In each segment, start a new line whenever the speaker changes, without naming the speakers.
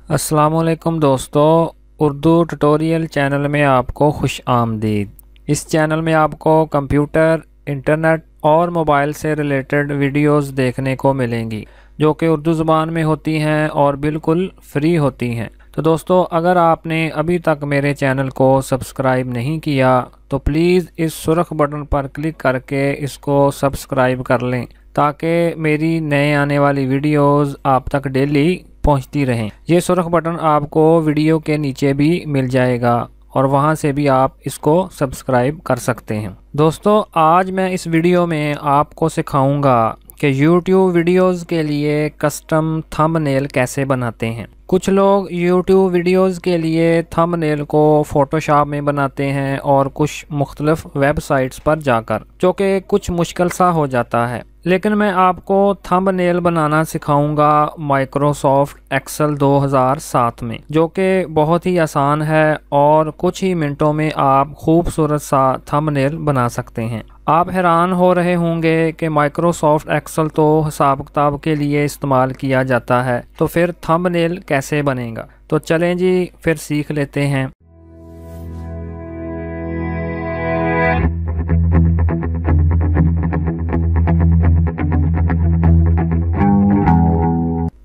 अस्सलामुअलैकुम दोस्तों, Urdu tutorial channel में आपको खुश आमदीद। इस चैनल में आपको कंप्यूटर, इंटरनेट और मोबाइल से रिलेटेड वीडियोस देखने को मिलेंगी जो कि उर्दू ज़ुबान में होती हैं और बिल्कुल फ्री होती हैं। तो दोस्तों, अगर आपने अभी तक मेरे चैनल को सब्सक्राइब नहीं किया तो प्लीज़ इस सुर्ख बटन पर क्लिक करके इसको सब्सक्राइब कर लें ताकि मेरी नए आने वाली वीडियोस आप तक डेली पहुंचती रहें। ये सुर्ख बटन आपको वीडियो के नीचे भी मिल जाएगा और वहां से भी आप इसको सब्सक्राइब कर सकते हैं। दोस्तों, आज मैं इस वीडियो में आपको सिखाऊंगा कि YouTube वीडियोस के लिए कस्टम थंबनेल कैसे बनाते हैं। कुछ लोग YouTube वीडियोस के लिए थंबनेल को फोटोशॉप में बनाते हैं और कुछ मुख्तलिफ वेबसाइट्स पर जाकर, जो कि कुछ मुश्किल सा हो जाता है। लेकिन मैं आपको थंबनेल बनाना सिखाऊंगा माइक्रोसॉफ्ट एक्सेल 2007 में, जो कि बहुत ही आसान है और कुछ ही मिनटों में आप खूबसूरत सा थंबनेल बना सकते हैं। आप हैरान हो रहे होंगे कि माइक्रोसॉफ्ट एक्सेल तो हिसाब किताब के लिए इस्तेमाल किया जाता है, तो फिर थंबनेल कैसे बनेगा। तो चलें जी, फिर सीख लेते हैं।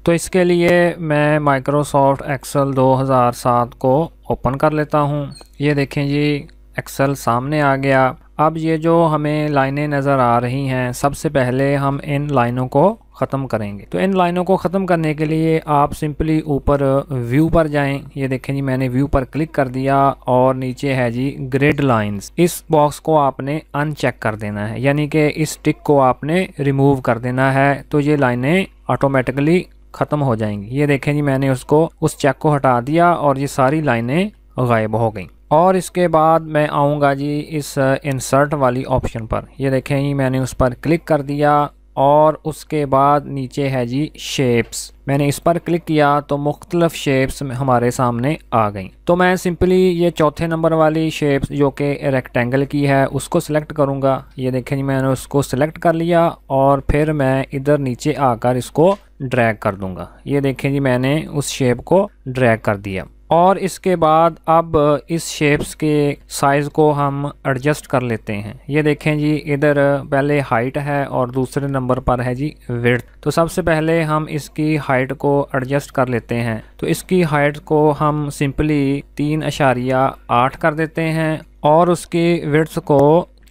तो इसके लिए मैं माइक्रोसॉफ्ट एक्सेल 2007 को ओपन कर लेता हूं। ये देखें जी, एक्सेल सामने आ गया। अब ये जो हमें लाइनें नज़र आ रही हैं, सबसे पहले हम इन लाइनों को ख़त्म करेंगे। तो इन लाइनों को ख़त्म करने के लिए आप सिंपली ऊपर व्यू पर जाएं। ये देखें जी, मैंने व्यू पर क्लिक कर दिया और नीचे है जी ग्रिड लाइंस। इस बॉक्स को आपने अनचेक कर देना है, यानी कि इस टिक को आपने रिमूव कर देना है। तो ये लाइनें ऑटोमेटिकली ख़त्म हो जाएंगी। ये देखें जी, मैंने उस चेक को हटा दिया और ये सारी लाइनें गायब हो गई। और इसके बाद मैं आऊँगा जी इस इंसर्ट वाली ऑप्शन पर। ये देखें जी, मैंने उस पर क्लिक कर दिया और उसके बाद नीचे है जी शेप्स। मैंने इस पर क्लिक किया तो मुख्तलिफ शेप्स हमारे सामने आ गई। तो मैं सिंपली ये चौथे नंबर वाली शेप्स जो कि रेक्टेंगल की है उसको सिलेक्ट करूँगा। ये देखें जी, मैंने उसको सिलेक्ट कर लिया और फिर मैं इधर नीचे आकर इसको ड्रैग कर दूंगा। ये देखें जी, मैंने उस शेप को ड्रैग कर दिया। और इसके बाद अब इस शेप्स के साइज़ को हम एडजस्ट कर लेते हैं। ये देखें जी, इधर पहले हाइट है और दूसरे नंबर पर है जी विड्थ। तो सबसे पहले हम इसकी हाइट को एडजस्ट कर लेते हैं। तो इसकी हाइट को हम सिंपली 3.8 कर देते हैं और उसकी विड्थ को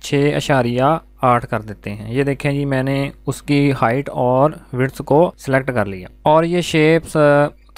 6.8 कर देते हैं। ये देखें जी, मैंने उसकी हाइट और विड्थ को सिलेक्ट कर लिया और ये शेप्स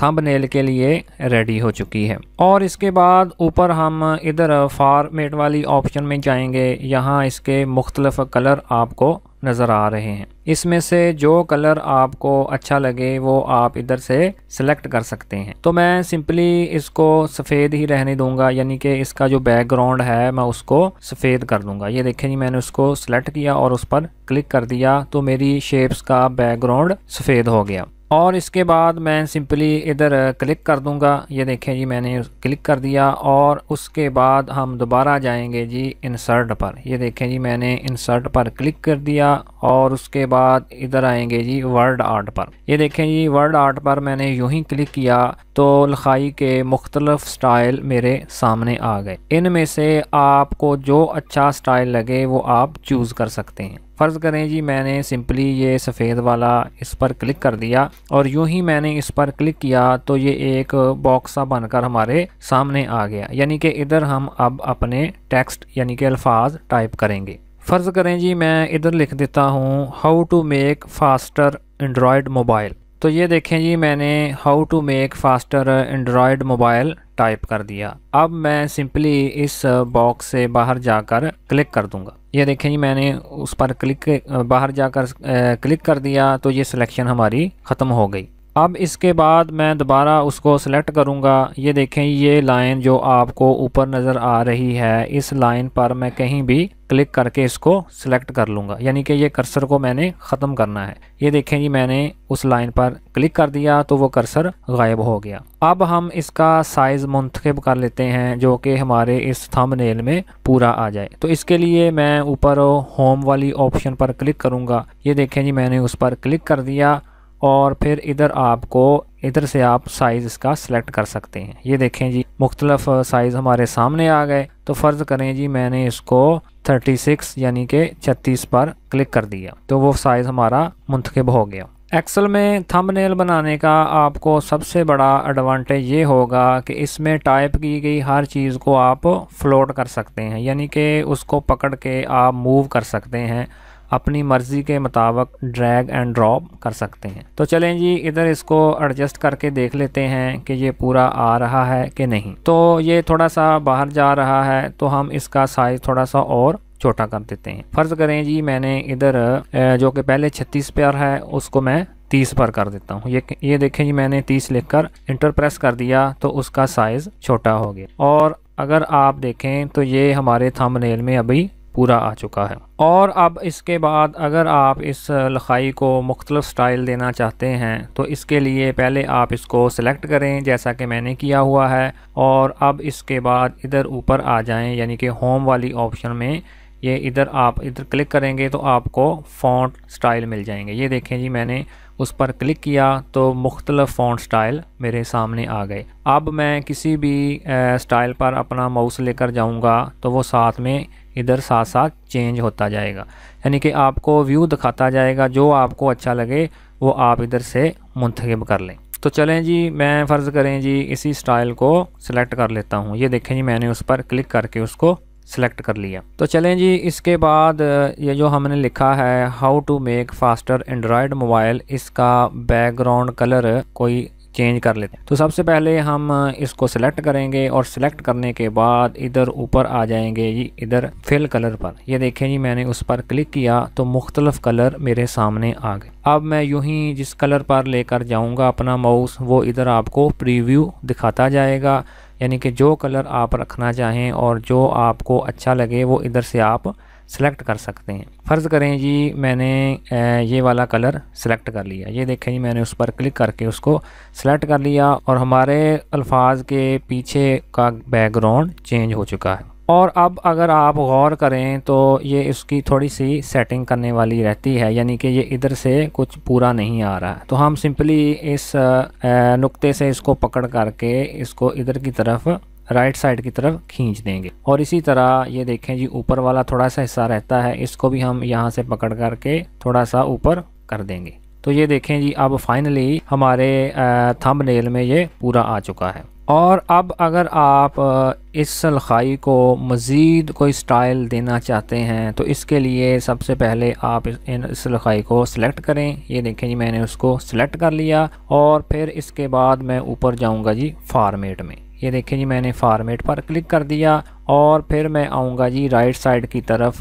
थंबनेल के लिए रेडी हो चुकी है। और इसके बाद ऊपर हम इधर फॉर्मेट वाली ऑप्शन में जाएंगे। यहाँ इसके मुख्तलिफ कलर आपको नज़र आ रहे हैं। इसमें से जो कलर आपको अच्छा लगे वो आप इधर से सिलेक्ट कर सकते हैं। तो मैं सिंपली इसको सफ़ेद ही रहने दूंगा, यानी कि इसका जो बैकग्राउंड है मैं उसको सफ़ेद कर दूंगा। ये देखें जी, मैंने उसको सिलेक्ट किया और उस पर क्लिक कर दिया तो मेरी शेप्स का बैकग्राउंड सफ़ेद हो गया। और इसके बाद मैं सिंपली इधर क्लिक कर दूंगा। ये देखें जी, मैंने क्लिक कर दिया और उसके बाद हम दोबारा जाएंगे जी इंसर्ट पर। ये देखें जी, मैंने इंसर्ट पर क्लिक कर दिया और उसके बाद इधर आएंगे जी वर्ड आर्ट पर। ये देखें जी, वर्ड आर्ट पर मैंने यूं ही क्लिक किया तो लिखाई के मुख्तलिफ स्टाइल मेरे सामने आ गए। इनमें से आपको जो अच्छा स्टाइल लगे वो आप चूज़ कर सकते हैं। फ़र्ज़ करें जी, मैंने सिंपली ये सफ़ेद वाला इस पर क्लिक कर दिया और यूं ही मैंने इस पर क्लिक किया तो ये एक बॉक्स सा बनकर हमारे सामने आ गया, यानी कि इधर हम अब अपने टेक्स्ट यानी कि अल्फाज टाइप करेंगे। फ़र्ज़ करें जी, मैं इधर लिख देता हूँ how to make faster Android mobile. तो ये देखें जी, मैंने how to make faster Android mobile type कर दिया। अब मैं सिंपली इस बॉक्स से बाहर जाकर क्लिक कर दूंगा। ये देखें जी, मैंने उस पर बाहर जाकर क्लिक कर दिया तो ये सिलेक्शन हमारी ख़त्म हो गई। अब इसके बाद मैं दोबारा उसको सिलेक्ट करूंगा। ये देखें, ये लाइन जो आपको ऊपर नज़र आ रही है, इस लाइन पर मैं कहीं भी क्लिक करके इसको सिलेक्ट कर लूँगा, यानी कि ये कर्सर को मैंने ख़त्म करना है। ये देखें जी, मैंने उस लाइन पर क्लिक कर दिया तो वो कर्सर गायब हो गया। अब हम इसका साइज़ मुंतखब कर लेते हैं जो कि हमारे इस थंबनेल में पूरा आ जाए। तो इसके लिए मैं ऊपर होम वाली ऑप्शन पर क्लिक करूँगा। ये देखें जी, मैंने उस पर क्लिक कर दिया और फिर इधर आपको इधर से आप साइज़ इसका सिलेक्ट कर सकते हैं। ये देखें जी मुख्तलिफ साइज़ हमारे सामने आ गए। तो फ़र्ज़ करें जी मैंने इसको 36 यानी कि 36 पर क्लिक कर दिया तो वो साइज़ हमारा मुंतखब हो गया। एक्सेल में थंबनेल बनाने का आपको सबसे बड़ा एडवांटेज ये होगा कि इसमें टाइप की गई हर चीज़ को आप फ्लोट कर सकते हैं, यानी कि उसको पकड़ के आप मूव कर सकते हैं, अपनी मर्ज़ी के मुताबिक ड्रैग एंड ड्रॉप कर सकते हैं। तो चलें जी इधर इसको एडजस्ट करके देख लेते हैं कि ये पूरा आ रहा है कि नहीं। तो ये थोड़ा सा बाहर जा रहा है तो हम इसका साइज़ थोड़ा सा और छोटा कर देते हैं। फ़र्ज़ करें जी मैंने इधर जो कि पहले 36 पर है उसको मैं 30 पर कर देता हूँ। ये देखें जी मैंने 30 लिखकर इंटर प्रेस कर दिया तो उसका साइज़ छोटा हो गया। और अगर आप देखें तो ये हमारे थंबनेल में अभी पूरा आ चुका है। और अब इसके बाद अगर आप इस लिखाई को मुख्तलिफ स्टाइल देना चाहते हैं तो इसके लिए पहले आप इसको सिलेक्ट करें जैसा कि मैंने किया हुआ है, और अब इसके बाद इधर ऊपर आ जाएं यानी कि होम वाली ऑप्शन में ये इधर आप इधर क्लिक करेंगे तो आपको फ़ॉन्ट स्टाइल मिल जाएंगे। ये देखें जी मैंने उस पर क्लिक किया तो मुख्तलिफ फ़ॉन्ट स्टाइल मेरे सामने आ गए। अब मैं किसी भी स्टाइल पर अपना माउस लेकर जाऊंगा तो वो साथ में इधर साथ साथ चेंज होता जाएगा, यानी कि आपको व्यू दिखाता जाएगा, जो आपको अच्छा लगे वो आप इधर से मुंतखब कर लें। तो चलें जी मैं फ़र्ज़ करें जी इसी स्टाइल को सिलेक्ट कर लेता हूँ। ये देखें जी मैंने उस पर क्लिक करके उसको सिलेक्ट कर लिया। तो चलें जी इसके बाद ये जो हमने लिखा है how to make faster Android mobile, इसका बैकग्राउंड कलर कोई चेंज कर लेते हैं। तो सबसे पहले हम इसको सिलेक्ट करेंगे और सिलेक्ट करने के बाद इधर ऊपर आ जाएंगे जी इधर फिल कलर पर। ये देखें जी मैंने उस पर क्लिक किया तो मुख्तलिफ कलर मेरे सामने आ गए। अब मैं यूं ही जिस कलर पर लेकर जाऊंगा अपना माउस वो इधर आपको प्रीव्यू दिखाता जाएगा, यानी कि जो कलर आप रखना चाहें और जो आपको अच्छा लगे वो इधर से आप सेलेक्ट कर सकते हैं। फ़र्ज़ करें जी मैंने ये वाला कलर सेलेक्ट कर लिया। ये देखें जी मैंने उस पर क्लिक करके उसको सेलेक्ट कर लिया और हमारे अल्फाज के पीछे का बैकग्राउंड चेंज हो चुका है। और अब अगर आप गौर करें तो ये इसकी थोड़ी सी सेटिंग करने वाली रहती है, यानी कि ये इधर से कुछ पूरा नहीं आ रहा है। तो हम सिंपली इस नुक्ते से इसको पकड़ करके इसको इधर की तरफ राइट साइड की तरफ खींच देंगे। और इसी तरह ये देखें जी ऊपर वाला थोड़ा सा हिस्सा रहता है, इसको भी हम यहाँ से पकड़ करके थोड़ा सा ऊपर कर देंगे। तो ये देखें जी अब फाइनली हमारे थंबनेल में ये पूरा आ चुका है। और अब अगर आप इस लिखाई को मज़ीद कोई स्टाइल देना चाहते हैं तो इसके लिए सबसे पहले आप इस लिखाई को सिलेक्ट करें। ये देखें जी मैंने उसको सिलेक्ट कर लिया और फिर इसके बाद मैं ऊपर जाऊंगा जी फॉर्मेट में। ये देखें जी मैंने फॉर्मेट पर क्लिक कर दिया और फिर मैं आऊँगा जी राइट साइड की तरफ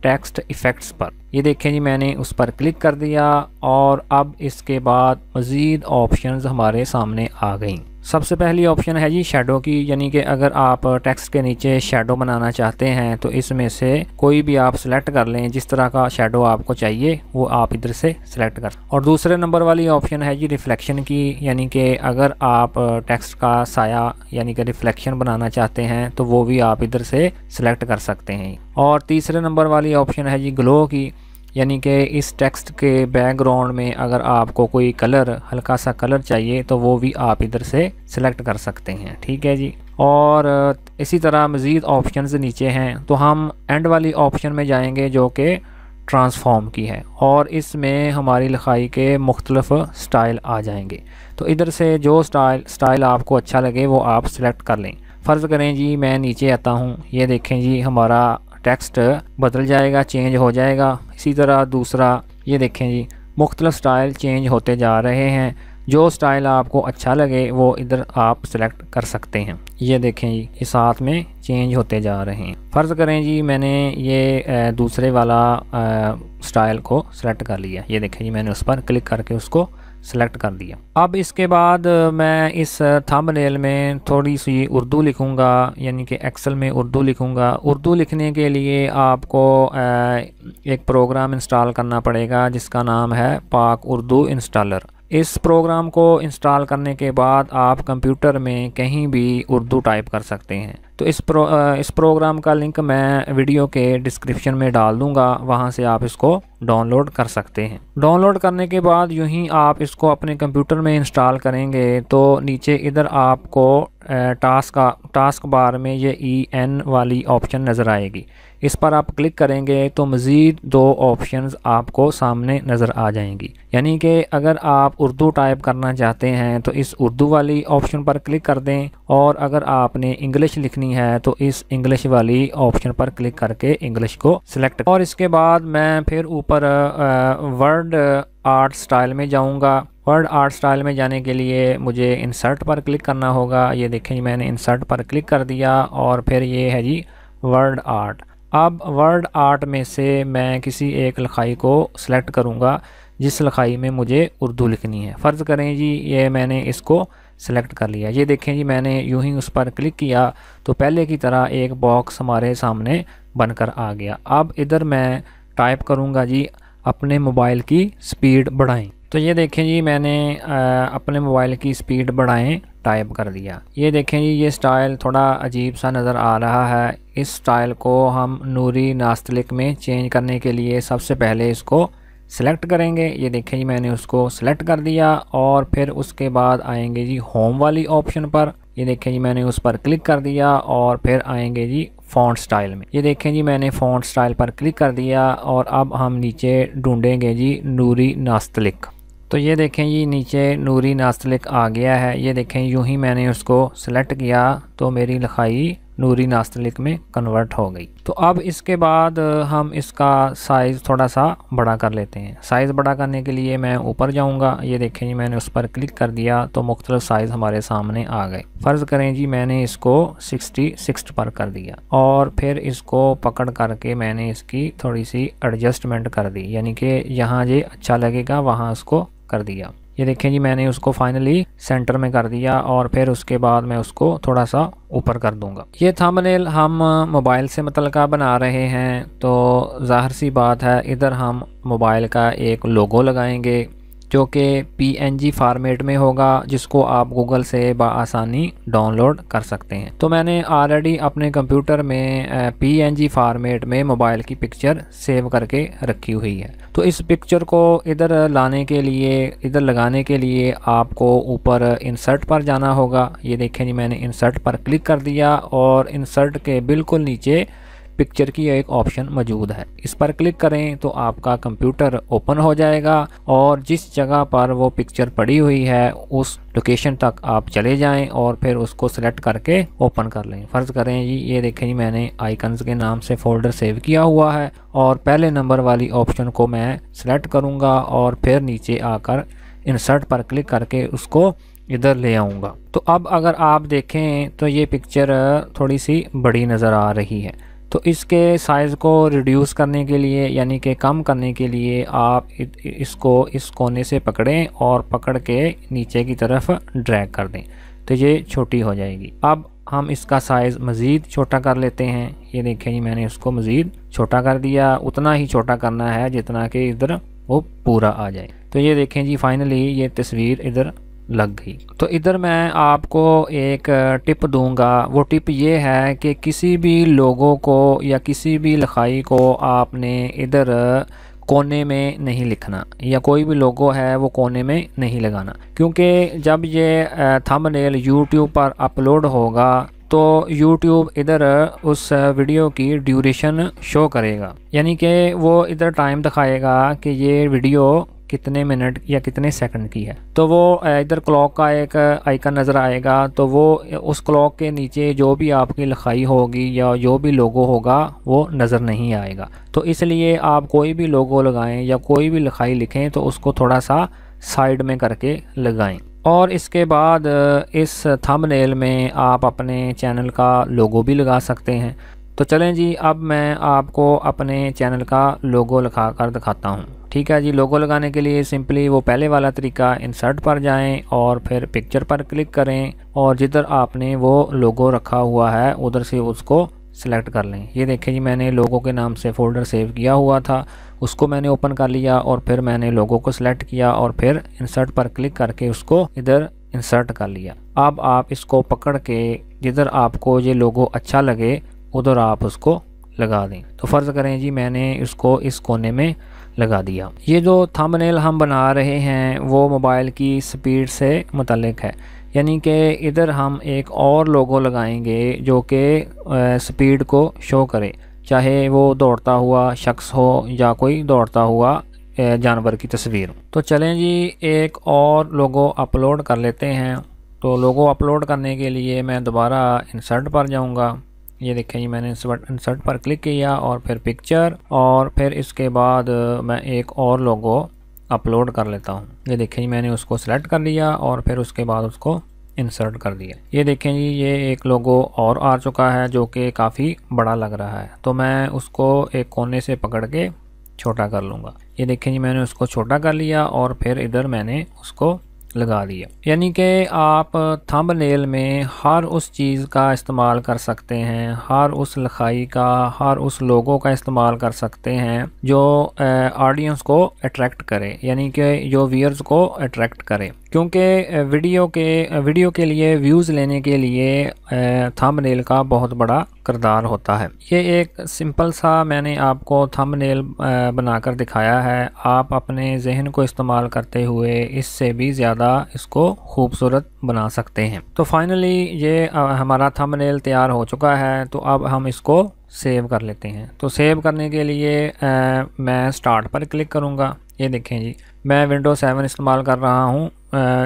टेक्स्ट इफ़ेक्ट्स पर। ये देखें जी मैंने उस पर क्लिक कर दिया और अब इसके बाद मज़ीद ऑप्शंस हमारे सामने आ गई। सबसे पहली ऑप्शन है जी शेडो की, यानी कि अगर आप टेक्स्ट के नीचे शेडो बनाना चाहते हैं तो इसमें से कोई भी आप सिलेक्ट कर लें, जिस तरह का शेडो आपको चाहिए वो आप इधर से सिलेक्ट कर। और दूसरे नंबर वाली ऑप्शन है जी रिफ्लेक्शन की, यानी कि अगर आप टेक्स्ट का साया यानी कि रिफ्लेक्शन बनाना चाहते हैं तो वो भी आप इधर से सिलेक्ट कर सकते हैं। और तीसरे नंबर वाली ऑप्शन है जी ग्लो की, यानी कि इस टेक्स्ट के बैकग्राउंड में अगर आपको कोई कलर हल्का सा कलर चाहिए तो वो भी आप इधर से सिलेक्ट कर सकते हैं। ठीक है जी। और इसी तरह मज़ीद ऑप्शंस नीचे हैं, तो हम एंड वाली ऑप्शन में जाएंगे जो कि ट्रांसफॉर्म की है और इसमें हमारी लिखाई के मुख्तलिफ स्टाइल आ जाएंगे। तो इधर से जो स्टाइल आपको अच्छा लगे वो आप सिलेक्ट कर लें। फ़र्ज़ करें जी मैं नीचे आता हूँ, ये देखें जी हमारा टेक्स्ट बदल जाएगा, चेंज हो जाएगा। इसी तरह दूसरा ये देखें जी मुख्तलिफ स्टाइल चेंज होते जा रहे हैं। जो स्टाइल आपको अच्छा लगे वो इधर आप सेलेक्ट कर सकते हैं। ये देखें जी ये साथ में चेंज होते जा रहे हैं। फ़र्ज़ करें जी मैंने ये दूसरे वाला स्टाइल को सिलेक्ट कर लिया। ये देखें जी मैंने उस पर क्लिक करके उसको सेलेक्ट कर दिया। अब इसके बाद मैं इस थंबनेल में थोड़ी सी उर्दू लिखूंगा, यानी कि एक्सेल में उर्दू लिखूंगा। उर्दू लिखने के लिए आपको एक प्रोग्राम इंस्टॉल करना पड़ेगा जिसका नाम है पाक उर्दू इंस्टॉलर। इस प्रोग्राम को इंस्टॉल करने के बाद आप कंप्यूटर में कहीं भी उर्दू टाइप कर सकते हैं। तो तो इस प्रोग्राम का लिंक मैं वीडियो के डिस्क्रिप्शन में डाल दूंगा, वहां से आप इसको डाउनलोड कर सकते हैं। डाउनलोड करने के बाद यूं ही आप इसको अपने कंप्यूटर में इंस्टॉल करेंगे तो नीचे इधर आपको टास्क बार में ये EN वाली ऑप्शन नज़र आएगी। इस पर आप क्लिक करेंगे तो मज़ीद 2 ऑप्शंस आपको सामने नज़र आ जाएंगी। यानी कि अगर आप उर्दू टाइप करना चाहते हैं तो इस उर्दू वाली ऑप्शन पर क्लिक कर दें, और अगर आपने इंग्लिश लिखनी है तो इस इंग्लिश वाली ऑप्शन पर क्लिक करके इंग्लिश को सिलेक्ट। और इसके बाद मैं फिर ऊपर वर्ड आर्ट स्टाइल में जाऊंगा। वर्ड आर्ट स्टाइल में जाने के लिए मुझे इंसर्ट पर क्लिक करना होगा। ये देखें मैंने इंसर्ट पर क्लिक कर दिया और फिर ये है जी वर्ड आर्ट। अब वर्ड आर्ट में से मैं किसी एक लिखाई को सिलेक्ट करूंगा जिस लिखाई में मुझे उर्दू लिखनी है। फ़र्ज़ करें जी ये मैंने इसको सिलेक्ट कर लिया। ये देखें जी मैंने यूं ही उस पर क्लिक किया तो पहले की तरह एक बॉक्स हमारे सामने बनकर आ गया। अब इधर मैं टाइप करूंगा जी अपने मोबाइल की स्पीड बढ़ाएं। तो ये देखें जी मैंने अपने मोबाइल की स्पीड बढ़ाएं टाइप कर दिया। ये देखें जी ये स्टाइल थोड़ा अजीब सा नज़र आ रहा है। इस स्टाइल को हम नूरी नास्तलिक में चेंज करने के लिए सबसे पहले इसको सिलेक्ट करेंगे। ये देखें जी मैंने उसको सिलेक्ट कर दिया और फिर उसके बाद आएंगे जी होम वाली ऑप्शन पर। ये देखें जी मैंने उस पर क्लिक कर दिया और फिर आएंगे जी फ़ॉन्ट स्टाइल में। ये देखें जी मैंने फ़ॉन्ट स्टाइल पर क्लिक कर दिया और अब हम नीचे ढूंढेंगे जी नूरी नास्तलिक। तो ये देखें जी नीचे नूरी नास्तलिक आ गया है। ये देखें यूं ही मैंने उसको सिलेक्ट किया तो मेरी लिखाई नूरी नास्तलिक में कन्वर्ट हो गई। तो अब इसके बाद हम इसका साइज़ थोड़ा सा बड़ा कर लेते हैं। साइज़ बड़ा करने के लिए मैं ऊपर जाऊंगा। ये देखें जी मैंने उस पर क्लिक कर दिया तो मुख्तलिफ साइज़ हमारे सामने आ गए। फ़र्ज़ करें जी मैंने इसको 66 पर कर दिया और फिर इसको पकड़ करके मैंने इसकी थोड़ी सी एडजस्टमेंट कर दी, यानी कि यहाँ ये अच्छा लगेगा वहाँ उसको कर दिया। ये देखें जी मैंने उसको फाइनली सेंटर में कर दिया और फिर उसके बाद मैं उसको थोड़ा सा ऊपर कर दूंगा। ये थंबनेल हम मोबाइल से मुतल्लिका बना रहे हैं तो ज़ाहिर सी बात है इधर हम मोबाइल का एक लोगो लगाएंगे जो कि PNG फॉर्मेट में होगा, जिसको आप गूगल से बआसानी डाउनलोड कर सकते हैं। तो मैंने ऑलरेडी अपने कंप्यूटर में PNG फॉर्मेट में मोबाइल की पिक्चर सेव करके रखी हुई है। तो इस पिक्चर को इधर लाने के लिए, इधर लगाने के लिए आपको ऊपर इंसर्ट पर जाना होगा। ये देखें जी मैंने इंसर्ट पर क्लिक कर दिया और इंसर्ट के बिल्कुल नीचे पिक्चर की एक ऑप्शन मौजूद है। इस पर क्लिक करें तो आपका कंप्यूटर ओपन हो जाएगा और जिस जगह पर वो पिक्चर पड़ी हुई है उस लोकेशन तक आप चले जाएं और फिर उसको सिलेक्ट करके ओपन कर लें। फ़र्ज़ करें जी ये देखें जी मैंने आइकन्स के नाम से फ़ोल्डर सेव किया हुआ है और पहले नंबर वाली ऑप्शन को मैं सिलेक्ट करूँगा और फिर नीचे आकर इंसर्ट पर क्लिक करके उसको इधर ले आऊँगा। तो अब अगर आप देखें तो ये पिक्चर थोड़ी सी बड़ी नज़र आ रही है। तो इसके साइज़ को रिड्यूस करने के लिए यानी कि कम करने के लिए आप इसको इस कोने से पकड़ें और पकड़ के नीचे की तरफ ड्रैग कर दें तो ये छोटी हो जाएगी। अब हम इसका साइज़ मज़ीद छोटा कर लेते हैं। ये देखें जी मैंने उसको मज़ीद छोटा कर दिया, उतना ही छोटा करना है जितना कि इधर वो पूरा आ जाए। तो ये देखें जी फाइनली ये तस्वीर इधर लग गई। तो इधर मैं आपको एक टिप दूंगा। वो टिप ये है कि किसी भी लोगों को या किसी भी लिखाई को आपने इधर कोने में नहीं लिखना, या कोई भी लोगो है वो कोने में नहीं लगाना, क्योंकि जब ये थंबनेल YouTube पर अपलोड होगा तो YouTube इधर उस वीडियो की ड्यूरेशन शो करेगा, यानी कि वो इधर टाइम दिखाएगा कि ये वीडियो कितने मिनट या कितने सेकंड की है। तो वो इधर क्लॉक का एक आइकन नज़र आएगा, तो वो उस क्लॉक के नीचे जो भी आपकी लिखाई होगी या जो भी लोगो होगा वो नज़र नहीं आएगा। तो इसलिए आप कोई भी लोगो लगाएं या कोई भी लिखाई लिखें तो उसको थोड़ा सा साइड में करके लगाएं। और इसके बाद इस थंबनेल में आप अपने चैनल का लोगो भी लगा सकते हैं। तो चलें जी अब मैं आपको अपने चैनल का लोगो लगा कर दिखाता हूँ। ठीक है जी, लोगो लगाने के लिए सिंपली वो पहले वाला तरीका इंसर्ट पर जाएं और फिर पिक्चर पर क्लिक करें और जिधर आपने वो लोगो रखा हुआ है उधर से उसको सिलेक्ट कर लें। ये देखें जी मैंने लोगो के नाम से फ़ोल्डर सेव किया हुआ था, उसको मैंने ओपन कर लिया और फिर मैंने लोगो को सिलेक्ट किया और फिर इंसर्ट पर क्लिक करके उसको इधर इंसर्ट कर लिया। अब आप इसको पकड़ के जिधर आपको ये लोगो अच्छा लगे उधर आप उसको लगा दें। तो फ़र्ज़ करें जी मैंने इसको इस कोने में लगा दिया। ये जो थंबनेल हम बना रहे हैं वो मोबाइल की स्पीड से मुतल्लिक है, यानी कि इधर हम एक और लोगो लगाएंगे जो कि स्पीड को शो करे, चाहे वो दौड़ता हुआ शख्स हो या कोई दौड़ता हुआ जानवर की तस्वीर। तो चलें जी एक और लोगो अपलोड कर लेते हैं। तो लोगो अपलोड करने के लिए मैं दोबारा इंसर्ट पर जाऊंगा। ये देखें जी मैंने इंसर्ट पर क्लिक किया और फिर पिक्चर, और फिर इसके बाद मैं एक और लोगो अपलोड कर लेता हूँ। ये देखें जी मैंने उसको सेलेक्ट कर लिया और फिर उसके बाद उसको इंसर्ट कर दिया। ये देखें जी ये एक लोगो और आ चुका है जो कि काफ़ी बड़ा लग रहा है। तो मैं उसको एक कोने से पकड़ के छोटा कर लूँगा। ये देखें जी मैंने उसको छोटा कर लिया और फिर इधर मैंने उसको लगा दिया। यानी कि आप थंबनेल में हर उस चीज़ का इस्तेमाल कर सकते हैं, हर उस लिखाई का, हर उस लोगो का इस्तेमाल कर सकते हैं जो ऑडियंस को अट्रैक्ट करे, यानी कि जो व्यूअर्स को अट्रैक्ट करे। क्योंकि वीडियो के लिए व्यूज़ लेने के लिए थंबनेल का बहुत बड़ा किरदार होता है। ये एक सिंपल सा मैंने आपको थंबनेल बनाकर दिखाया है। आप अपने जहन को इस्तेमाल करते हुए इससे भी ज़्यादा इसको खूबसूरत बना सकते हैं। तो फाइनली ये हमारा थंबनेल तैयार हो चुका है। तो अब हम इसको सेव कर लेते हैं। तो सेव करने के लिए मैं स्टार्ट पर क्लिक करूँगा। ये देखें जी मैं विंडोज़ 7 इस्तेमाल कर रहा हूँ।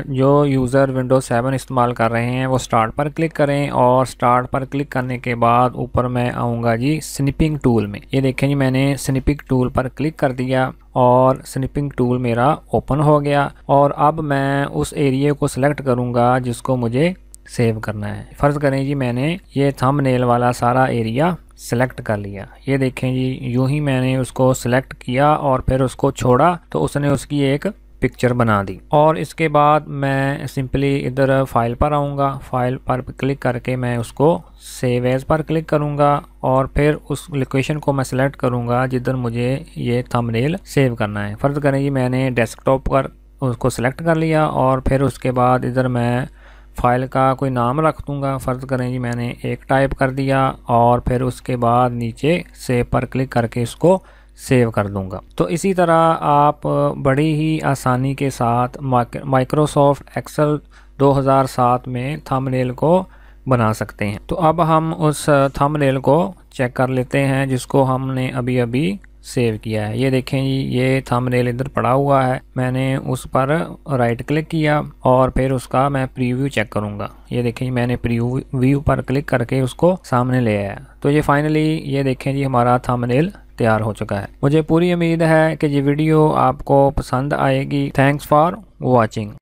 जो यूज़र विंडोज़ 7 इस्तेमाल कर रहे हैं वो स्टार्ट पर क्लिक करें, और स्टार्ट पर क्लिक करने के बाद ऊपर मैं आऊँगा जी स्निपिंग टूल में। ये देखें जी मैंने स्निपिंग टूल पर क्लिक कर दिया और स्निपिंग टूल मेरा ओपन हो गया। और अब मैं उस एरिया को सिलेक्ट करूँगा जिसको मुझे सेव करना है। फ़र्ज़ करें जी मैंने ये थंबनेल वाला सारा एरिया सेलेक्ट कर लिया। ये देखें जी यूं ही मैंने उसको सिलेक्ट किया और फिर उसको छोड़ा तो उसने उसकी एक पिक्चर बना दी। और इसके बाद मैं सिंपली इधर फाइल पर आऊँगा, फाइल पर क्लिक करके मैं उसको सेव एज़ पर क्लिक करूँगा और फिर उस लोकेशन को मैं सिलेक्ट करूँगा जिधर मुझे ये थंबनेल सेव करना है। फ़र्ज़ करें जी मैंने डेस्कटॉप पर उसको सिलेक्ट कर लिया और फिर उसके बाद इधर मैं फ़ाइल का कोई नाम रख दूँगा। फ़र्ज़ करें जी मैंने एक टाइप कर दिया और फिर उसके बाद नीचे सेव पर क्लिक करके इसको सेव कर दूँगा। तो इसी तरह आप बड़ी ही आसानी के साथ माइक्रोसॉफ्ट एक्सेल 2007 में थंबनेल को बना सकते हैं। तो अब हम उस थंबनेल को चेक कर लेते हैं जिसको हमने अभी अभी सेव किया है। ये देखें जी ये थंबनेल इधर पड़ा हुआ है। मैंने उस पर राइट क्लिक किया और फिर उसका मैं प्रीव्यू चेक करूंगा। ये देखें जी मैंने प्रीव्यू पर क्लिक करके उसको सामने ले आया। तो ये फाइनली ये देखें जी हमारा थंबनेल तैयार हो चुका है। मुझे पूरी उम्मीद है कि ये वीडियो आपको पसंद आएगी। Thanks for watching.